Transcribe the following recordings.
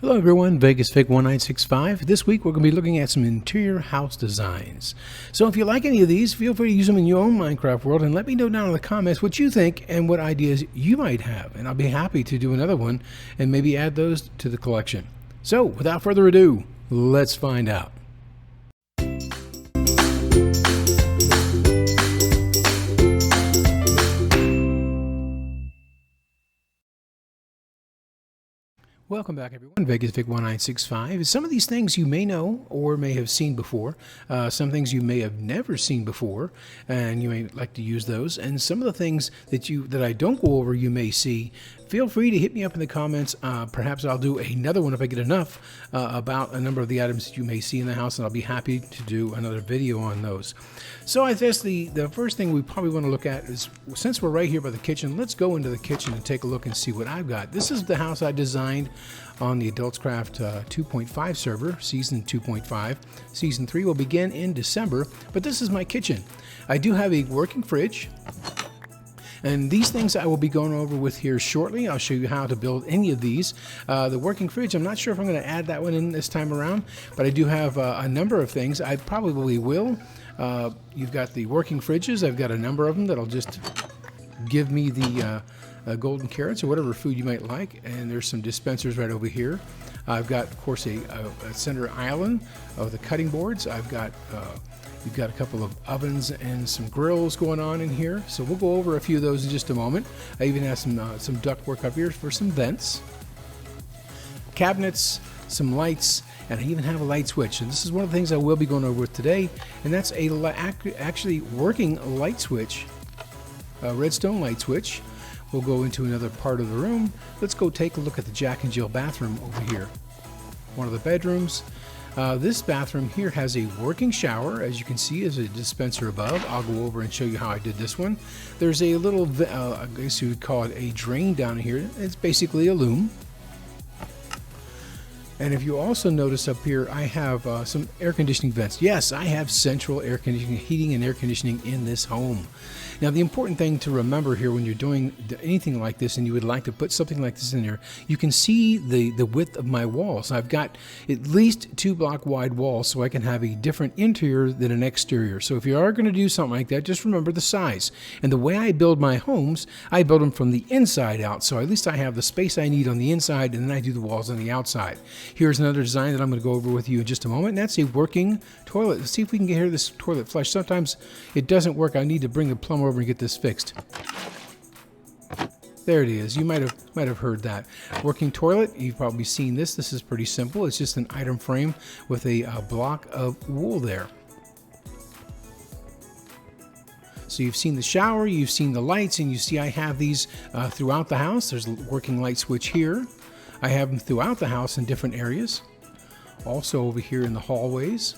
Hello everyone, Vegas Fig 1965. This week we're going to be looking at some interior house designs. So if you like any of these, feel free to use them in your own Minecraft world and let me know down in the comments what you think and what ideas you might have. And I'll be happy to do another one and maybe add those to the collection. So without further ado, let's find out. Welcome back everyone, Vegas Fig 1965. Some of these things you may know or may have seen before. Some things you may have never seen before and you may like to use those. And some of the things that I don't go over you may see. Feel free to hit me up in the comments. Perhaps I'll do another one if I get enough about a number of the items that you may see in the house, and I'll be happy to do another video on those. So I guess the first thing we probably want to look at is, since we're right here by the kitchen, let's go into the kitchen and take a look and see what I've got. This is the house I designed on the Adultscraft 2.5 server, Season 2.5. Season 3 will begin in December, but this is my kitchen. I do have a working fridge. And these things I will be going over with here shortly. I'll show you how to build any of these. The working fridge, I'm not sure if I'm going to add that one in this time around, but I do have a number of things. I probably will. You've got the working fridges. I've got a number of them that'll just give me the golden carrots or whatever food you might like. And there's some dispensers right over here. I've got, of course, a center island of the cutting boards. I've got you've got a couple of ovens and some grills going on in here. So we'll go over a few of those in just a moment. I even have some ductwork up here for some vents, cabinets, some lights, and I even have a light switch. And this is one of the things I will be going over with today, and that's actually working light switch, a redstone light switch. We'll go into another part of the room. Let's go take a look at the Jack and Jill bathroom over here. One of the bedrooms. This bathroom here has a working shower. As you can see, there's a dispenser above. I'll go over and show you how I did this one. There's a little, I guess you would call it a drain down here. It's basically a loom. And if you also notice up here, I have some air conditioning vents. Yes, I have central air conditioning, heating and air conditioning in this home. Now, the important thing to remember here when you're doing anything like this and you would like to put something like this in there, you can see the width of my walls. I've got at least 2 block wide walls so I can have a different interior than an exterior. So if you are going to do something like that, just remember the size. And the way I build my homes, I build them from the inside out. So at least I have the space I need on the inside, and then I do the walls on the outside. Here's another design that I'm going to go over with you in just a moment, and that's a working toilet. Let's see if we can get this toilet flush. Sometimes it doesn't work. I need to bring the plumber over and get this fixed. There it is. You might have heard that. Working toilet, you've probably seen this. This is pretty simple. It's just an item frame with a block of wool there. So you've seen the shower, you've seen the lights, and you see I have these throughout the house. There's a working light switch here. I have them throughout the house in different areas. Also over here in the hallways.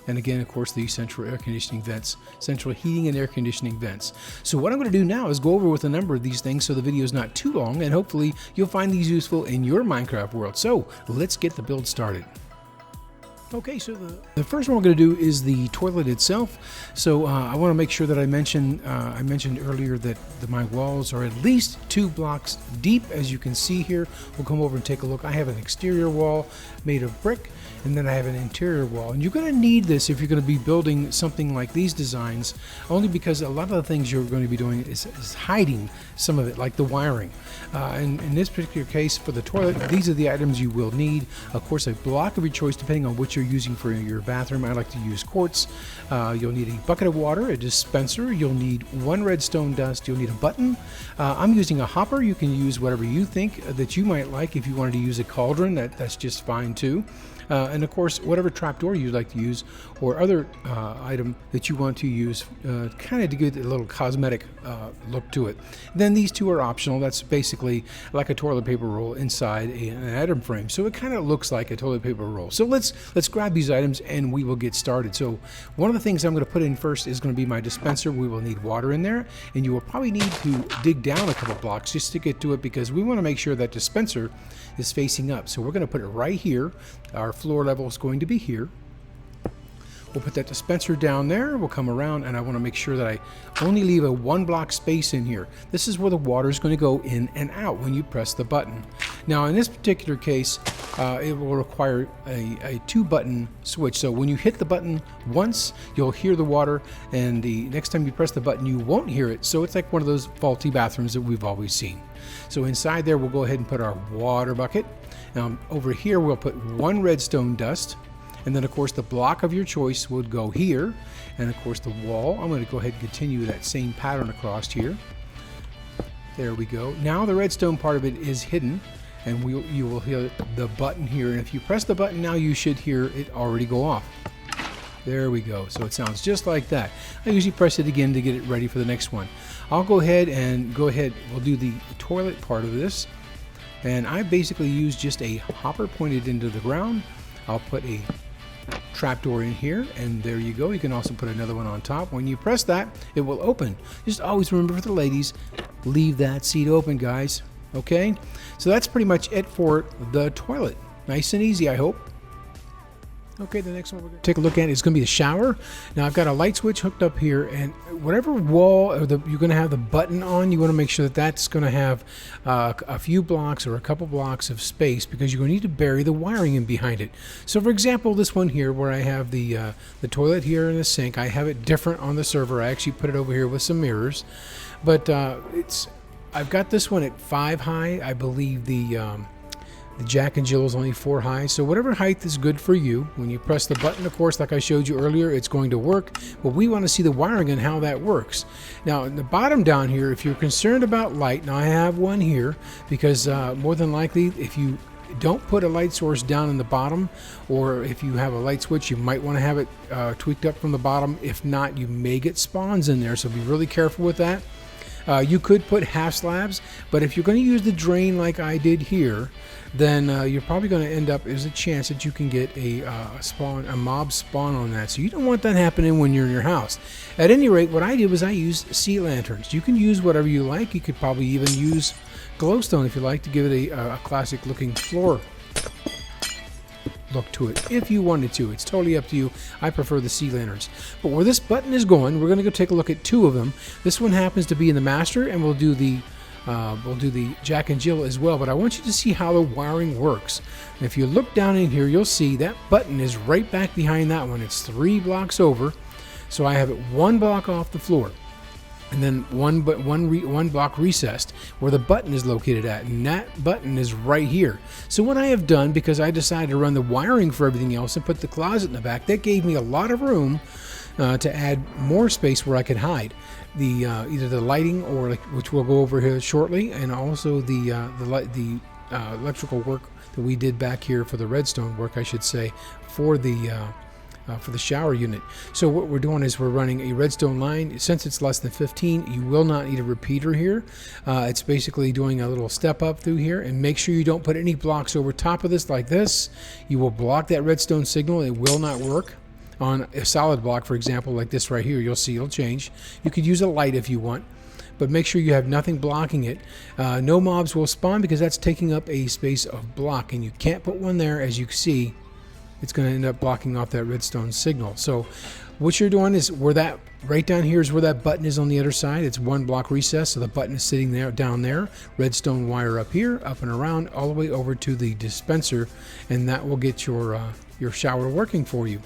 And again, of course, the central air conditioning vents, central heating and air conditioning vents. So what I'm going to do now is go over with a number of these things so the video is not too long, and hopefully you'll find these useful in your Minecraft world. So let's get the build started. Okay, so the first one we're going to do is the toilet itself. So I want to make sure that I mentioned earlier that my walls are at least 2 blocks deep, as you can see here. We'll come over and take a look. I have an exterior wall made of brick, and then I have an interior wall. And you're going to need this if you're going to be building something like these designs, only because a lot of the things you're going to be doing is hiding some of it, like the wiring. And in this particular case, for the toilet, these are the items you will need. Of course, a block of your choice, depending on what you're using for your bathroom. I like to use quartz. You'll need a bucket of water, a dispenser. You'll need 1 redstone dust. You'll need a button. I'm using a hopper. You can use whatever you think that you might like. If you wanted to use a cauldron, that's just fine too. And of course, whatever trapdoor you'd like to use or other item that you want to use kind of to give it a little cosmetic look to it. Then these two are optional. That's basically like a toilet paper roll inside an item frame. So it kind of looks like a toilet paper roll. So let's grab these items and we will get started. So one of the things I'm going to put in first is going to be my dispenser. We will need water in there, and you will probably need to dig down a couple blocks just to get to it, because we want to make sure that dispenser is facing up. So we're going to put it right here. Our floor level is going to be here. We'll put that dispenser down there. We'll come around, and I want to make sure that I only leave a 1 block space in here. This is where the water is going to go in and out when you press the button. Now, in this particular case, it will require a 2-button switch. So when you hit the button once, you'll hear the water, and the next time you press the button, you won't hear it. So it's like one of those faulty bathrooms that we've always seen. So inside there, we'll go ahead and put our water bucket. Now, over here, we'll put 1 redstone dust. And then, of course, the block of your choice would go here. And, of course, the wall. I'm going to go ahead and continue that same pattern across here. There we go. Now the redstone part of it is hidden. And you will hear the button here. And if you press the button now, you should hear it already go off. There we go. So it sounds just like that. I usually press it again to get it ready for the next one. I'll go ahead. We'll do the toilet part of this. And I basically use just a hopper pointed into the ground. I'll put a trapdoor in here, and there you go. You can also put another one on top. When you press that, it will open. Just always remember, for the ladies, leave that seat open, guys. Okay, so that's pretty much it for the toilet. Nice and easy, I hope. Okay, the next one we're going to take a look at is going to be the shower. Now I've got a light switch hooked up here, and whatever wall or you're going to have the button on, you want to make sure that that's going to have a few blocks or a couple blocks of space, because you're going to need to bury the wiring in behind it. So for example, this one here where I have the toilet here and the sink, I have it different on the server. I actually put it over here with some mirrors, but I've got this one at 5 high. I believe the Jack and Jill is only 4 high, so whatever height is good for you. When you press the button, of course, like I showed you earlier, it's going to work, but we want to see the wiring and how that works. Now, in the bottom down here, if you're concerned about light, now I have one here, because more than likely, if you don't put a light source down in the bottom, or if you have a light switch, you might want to have it tweaked up from the bottom. If not, you may get spawns in there, so be really careful with that. You could put half slabs, but if you're going to use the drain like I did here, then you're probably going to end up, there's a chance that you can get a mob spawn on that. So you don't want that happening when you're in your house. At any rate, what I did was I used sea lanterns. You can use whatever you like. You could probably even use glowstone if you like, to give it a classic looking floor look to it if you wanted to. It's totally up to you. I prefer the sea lanterns. But where this button is going, we're going to go take a look at 2 of them. This one happens to be in the master, and we'll do the Jack and Jill as well. But I want you to see how the wiring works. And if you look down in here, you'll see that button is right back behind that one. It's 3 blocks over, so I have it 1 block off the floor, and then one block recessed where the button is located at, and that button is right here. So what I have done, because I decided to run the wiring for everything else and put the closet in the back, that gave me a lot of room to add more space where I could hide either the lighting, or which we'll go over here shortly, and also the electrical work that we did back here for the redstone work, I should say, for the shower unit. So what we're doing is we're running a redstone line. Since it's less than 15, you will not need a repeater here. It's basically doing a little step up through here, and make sure you don't put any blocks over top of this like this. You will block that redstone signal. It will not work. On a solid block, for example, like this right here, you'll see it'll change. You could use a light if you want, but make sure you have nothing blocking it. No mobs will spawn, because that's taking up a space of block, and you can't put one there. As you see, it's going to end up blocking off that redstone signal. So what you're doing is, where that right down here is where that button is on the other side. It's 1 block recess, so the button is sitting there, down there. Redstone wire up here, up and around, all the way over to the dispenser, and that will get your shower working for you.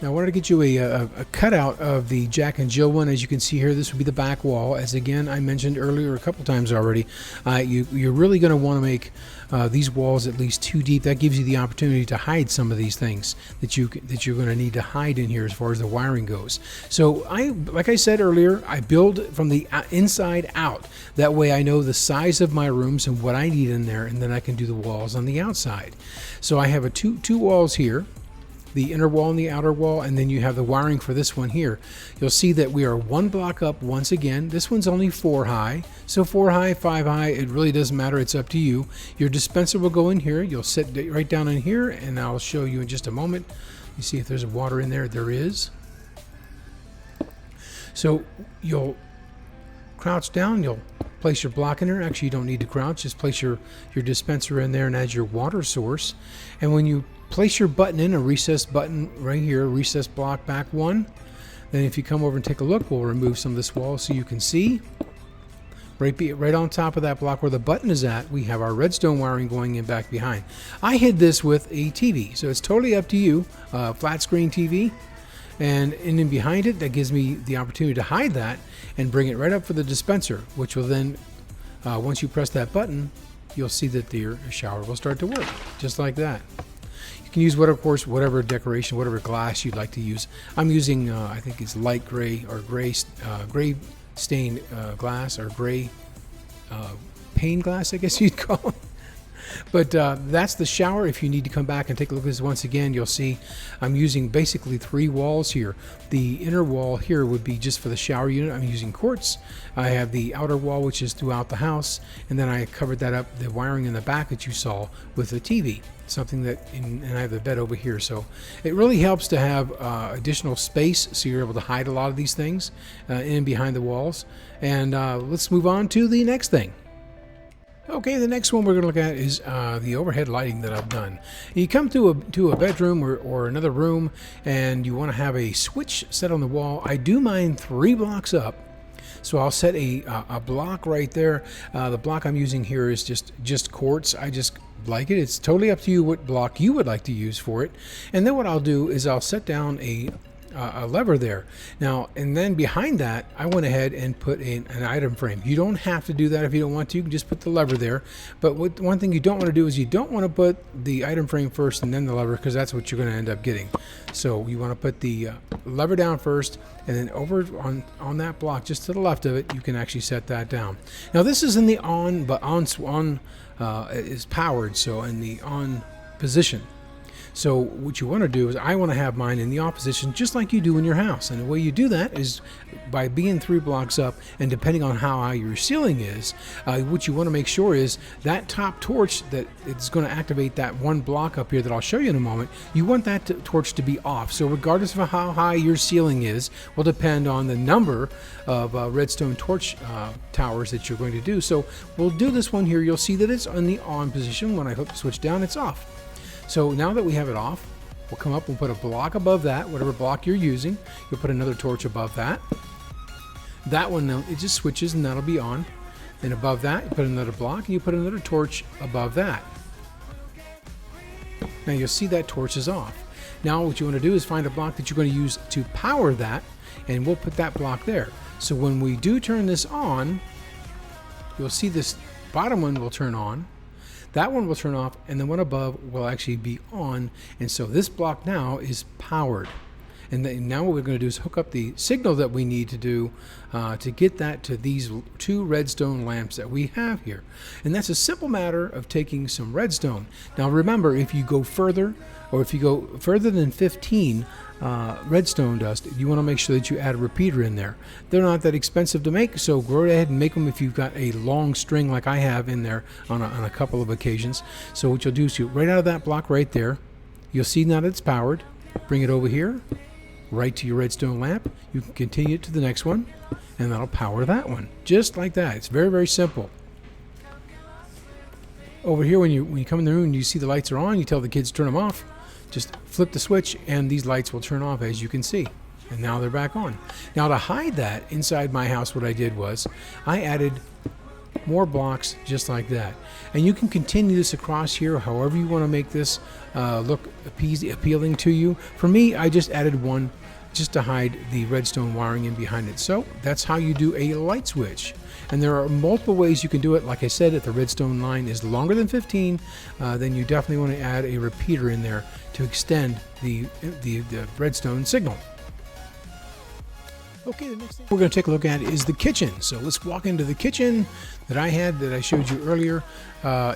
Now I wanted to get you a cutout of the Jack and Jill one. As you can see here, this would be the back wall. As again I mentioned earlier a couple times already, you're really going to want to make these walls at least 2 deep. That gives you the opportunity to hide some of these things that you're going to need to hide in here as far as the wiring goes. So like I said earlier, I build from the inside out. That way I know the size of my rooms and what I need in there, and then I can do the walls on the outside. So I have two walls here, the inner wall and the outer wall, and then you have the wiring for this one here. You'll see that we are 1 block up once again. This one's only 4 high, so 4 high, 5 high, it really doesn't matter. It's up to you. Your dispenser will go in here. You'll sit right down in here, and I'll show you in just a moment. You see if there's water in there. There is. So you'll crouch down, you'll place your block in there. Actually, you don't need to crouch. Just place your dispenser in there and add your water source. And when you place your button in, a recessed button right here, recessed block back 1, then if you come over and take a look, we'll remove some of this wall so you can see. Right on top of that block where the button is at, we have our redstone wiring going in back behind. I hid this with a TV, so it's totally up to you. Flat screen TV. And in behind it, that gives me the opportunity to hide that and bring it right up for the dispenser, which will then, once you press that button, you'll see that your shower will start to work, just like that. You can use, whatever decoration, whatever glass you'd like to use. I'm using, I think it's light gray or gray stained glass, or gray pane glass, I guess you'd call it. But that's the shower. If you need to come back and take a look at this once again, you'll see I'm using basically 3 walls here. The inner wall here would be just for the shower unit. I'm using quartz. I have the outer wall, which is throughout the house, and then I covered that up, the wiring in the back that you saw, with the TV. Something that, and I have the bed over here. So it really helps to have additional space, so you're able to hide a lot of these things in behind the walls. And let's move on to the next thing. Okay, the next one we're going to look at is the overhead lighting that I've done. You come to a bedroom or another room, and you want to have a switch set on the wall. I do mine 3 blocks up, so I'll set a block right there. The block I'm using here is just quartz. I just like it. It's totally up to you what block you would like to use for it. And then what I'll do is I'll set down a lever there. Now, and then behind that, I went ahead and put an item frame. You don't have to do that if you don't want to. You can just put the lever there. But one thing you don't want to do is you don't want to put the item frame first and then the lever, because that's what you're going to end up getting. So you want to put the lever down first, and then over on that block just to the left of it, you can actually set that down. Now this is in the on, but on is powered, so in the on position. So what you want to do is, I want to have mine in the off position, just like you do in your house. And the way you do that is by being 3 blocks up, and depending on how high your ceiling is, what you want to make sure is that top torch that it's going to activate that 1 block up here that I'll show you in a moment, you want that torch to be off. So regardless of how high your ceiling is, will depend on the number of redstone torch towers that you're going to do. So we'll do this one here. You'll see that it's in the on position. When I hook the switch down, it's off. So now that we have it off, we'll come up and put a block above that, whatever block you're using. You'll put another torch above that. That one, it just switches, and that'll be on. And above that, you put another block, and you put another torch above that. Now you'll see that torch is off. Now what you want to do is find a block that you're going to use to power that, and we'll put that block there. So when we do turn this on, you'll see this bottom one will turn on. That one will turn off, and the one above will actually be on. And so this block now is powered. And then now what we're going to do is hook up the signal that we need to do to get that to these 2 redstone lamps that we have here. And that's a simple matter of taking some redstone. Now remember, if you go further, or if you go further than 15 redstone dust, you want to make sure that you add a repeater in there. They're not that expensive to make, so go ahead and make them if you've got a long string like I have in there on a couple of occasions. So what you'll do is, right out of that block right there, you'll see now that it's powered. Bring it over here, right to your redstone lamp. You can continue it to the next one, and that'll power that one. Just like that. It's very, very simple. Over here, when you come in the room and you see the lights are on, you tell the kids to turn them off. Just flip the switch, and these lights will turn off, as you can see. And now they're back on. Now to hide that inside my house, what I did was I added more blocks just like that. And you can continue this across here however you want to make this look appealing to you. For me, I just added one just to hide the redstone wiring in behind it. So that's how you do a light switch. And there are multiple ways you can do it. Like I said, if the redstone line is longer than 15, then you definitely want to add a repeater in there to extend the redstone signal. Okay, the next thing we're going to take a look at is the kitchen. So let's walk into the kitchen that I showed you earlier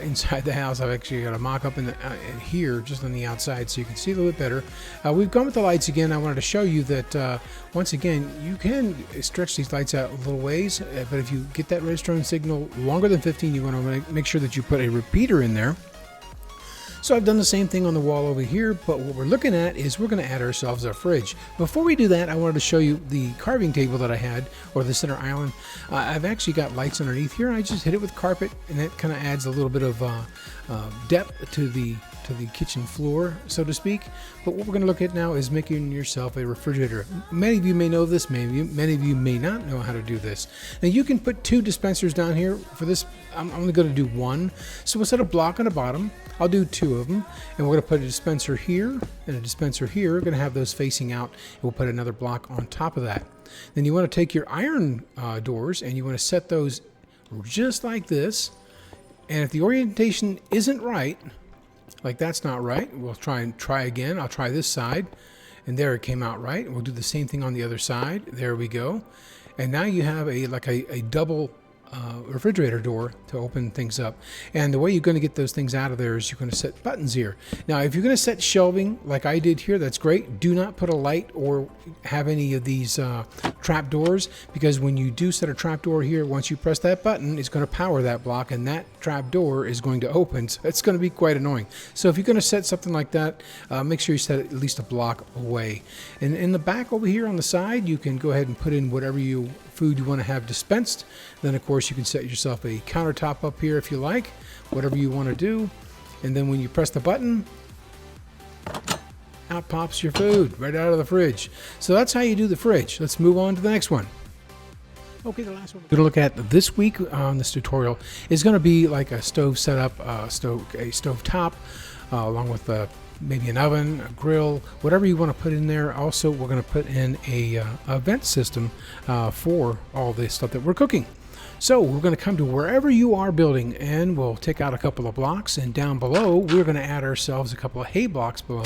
inside the house. I've actually got a mock-up in here, just on the outside, so you can see a little bit better. We've gone with the lights again. I wanted to show you that once again, you can stretch these lights out a little ways, but if you get that redstone signal longer than 15, you want to make sure that you put a repeater in there. So I've done the same thing on the wall over here, but what we're looking at is we're going to add ourselves a fridge. Before we do that, I wanted to show you the carving table that I had, or the center island. I've actually got lights underneath here. I just hit it with carpet, and that kind of adds a little bit of depth to the kitchen floor, so to speak. But what we're going to look at now is making yourself a refrigerator. Many of you may know this, many of you may not know how to do this. Now you can put 2 dispensers down here. For this, I'm only going to do 1. So we'll set a block on the bottom. I'll do 2 of them, and we're going to put a dispenser here and a dispenser here. We're going to have those facing out, and we'll put another block on top of that. Then you want to take your iron doors, and you want to set those just like this. And if the orientation isn't right, like that's not right, we'll try again. I'll try this side, and there it came out right. We'll do the same thing on the other side. There we go. And now you have a double refrigerator door to open things up. And the way you're going to get those things out of there is you're going to set buttons here. Now if you're going to set shelving like I did here, that's great. Do not put a light or have any of these trap doors, because when you do set a trap door here, once you press that button, it's going to power that block, and that trap door is going to open. So it's going to be quite annoying. So if you're going to set something like that, make sure you set it at least a block away. And in the back over here on the side, you can go ahead and put in whatever food you want to have dispensed. Then of course you can set yourself a countertop up here if you like, whatever you want to do. And then when you press the button, out pops your food right out of the fridge. So that's how you do the fridge. Let's move on to the next one. Okay, the last one we're going to look at this week on this tutorial is going to be like a stove setup, a stove top, along with maybe an oven, a grill, whatever you want to put in there. Also, we're going to put in a vent system for all the stuff that we're cooking. So we're going to come to wherever you are building, and we'll take out a couple of blocks, and down below we're going to add ourselves a couple of hay blocks below.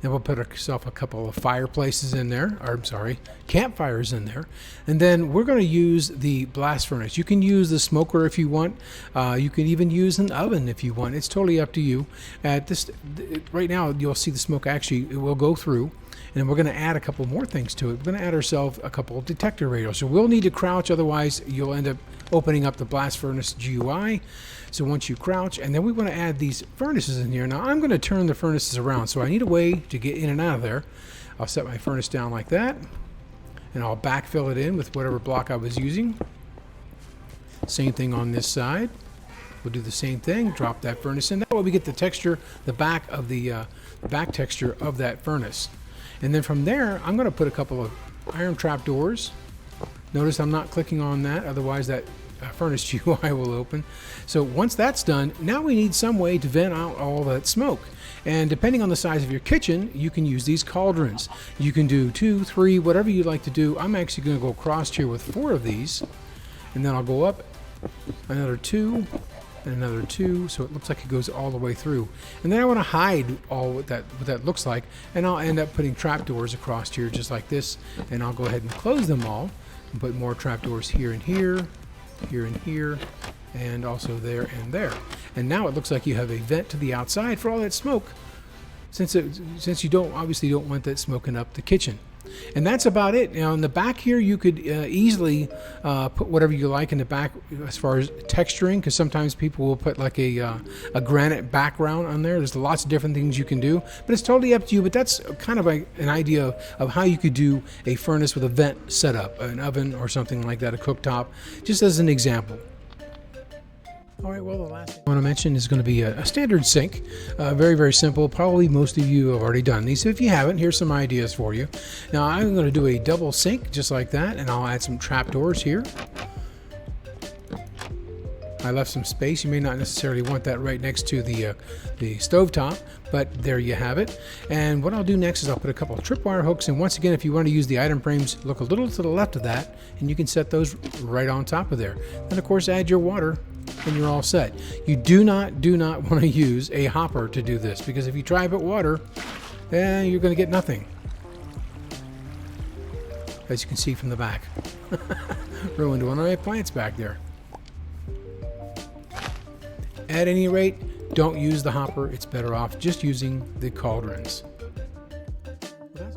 Then we'll put ourselves a couple of fireplaces in there, or I'm sorry, campfires in there. And then we're going to use the blast furnace. You can use the smoker if you want. You can even use an oven if you want. It's totally up to you. Right now, you'll see the smoke actually, it will go through. And we're going to add a couple more things to it. We're going to add ourselves a couple of detector radios. So we'll need to crouch, otherwise you'll end up opening up the blast furnace GUI. So once you crouch, and then we want to add these furnaces in here. Now I'm going to turn the furnaces around, so I need a way to get in and out of there. I'll set my furnace down like that, and I'll backfill it in with whatever block I was using. Same thing on this side. We'll do the same thing, drop that furnace in. That way we get the texture, the back of the back texture of that furnace. And then from there, I'm going to put a couple of iron trap doors. Notice I'm not clicking on that, otherwise that furnace GUI will open. So once that's done, now we need some way to vent out all that smoke. And depending on the size of your kitchen, you can use these cauldrons. You can do 2, 3, whatever you like to do. I'm actually going to go across here with 4 of these, and then I'll go up another 2 and another 2, so it looks like it goes all the way through. And then I want to hide all what that looks like, and I'll end up putting trapdoors across here just like this, and I'll go ahead and close them all and put more trapdoors here and here, here and here, and also there and there. And now it looks like you have a vent to the outside for all that smoke, since you obviously don't want that smoking up the kitchen. And that's about it. Now in the back here, you could easily put whatever you like in the back as far as texturing, because sometimes people will put like a granite background on there. There's lots of different things you can do, but it's totally up to you. But that's kind of an idea of how you could do a furnace with a vent setup, an oven or something like that, a cooktop, just as an example. All right, well, the last thing I want to mention is going to be a standard sink. Very, very simple. Probably most of you have already done these. If you haven't, here's some ideas for you. Now, I'm going to do a double sink just like that, and I'll add some trapdoors here. I left some space. You may not necessarily want that right next to the stovetop, but there you have it. And what I'll do next is I'll put a couple of tripwire hooks, and once again, if you want to use the item frames, look a little to the left of that, and you can set those right on top of there. Then, of course, add your water, and you're all set. You do not want to use a hopper to do this, because if you try to put water, you're going to get nothing. As you can see from the back. Ruined one of my plants back there. At any rate, don't use the hopper. It's better off just using the cauldrons.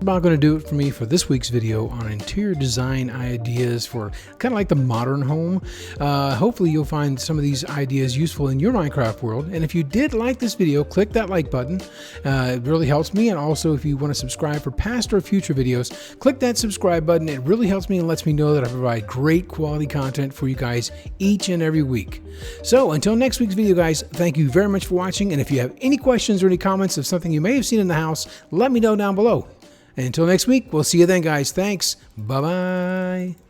About going to do it for me for this week's video on interior design ideas for kind of like the modern home. Hopefully you'll find some of these ideas useful in your Minecraft world. And if you did like this video, click that like button. It really helps me. And also if you want to subscribe for past or future videos, click that subscribe button. It really helps me and lets me know that I provide great quality content for you guys each and every week. So until next week's video, guys, thank you very much for watching. And if you have any questions or any comments of something you may have seen in the house, let me know down below. And until next week, we'll see you then, guys. Thanks. Bye-bye.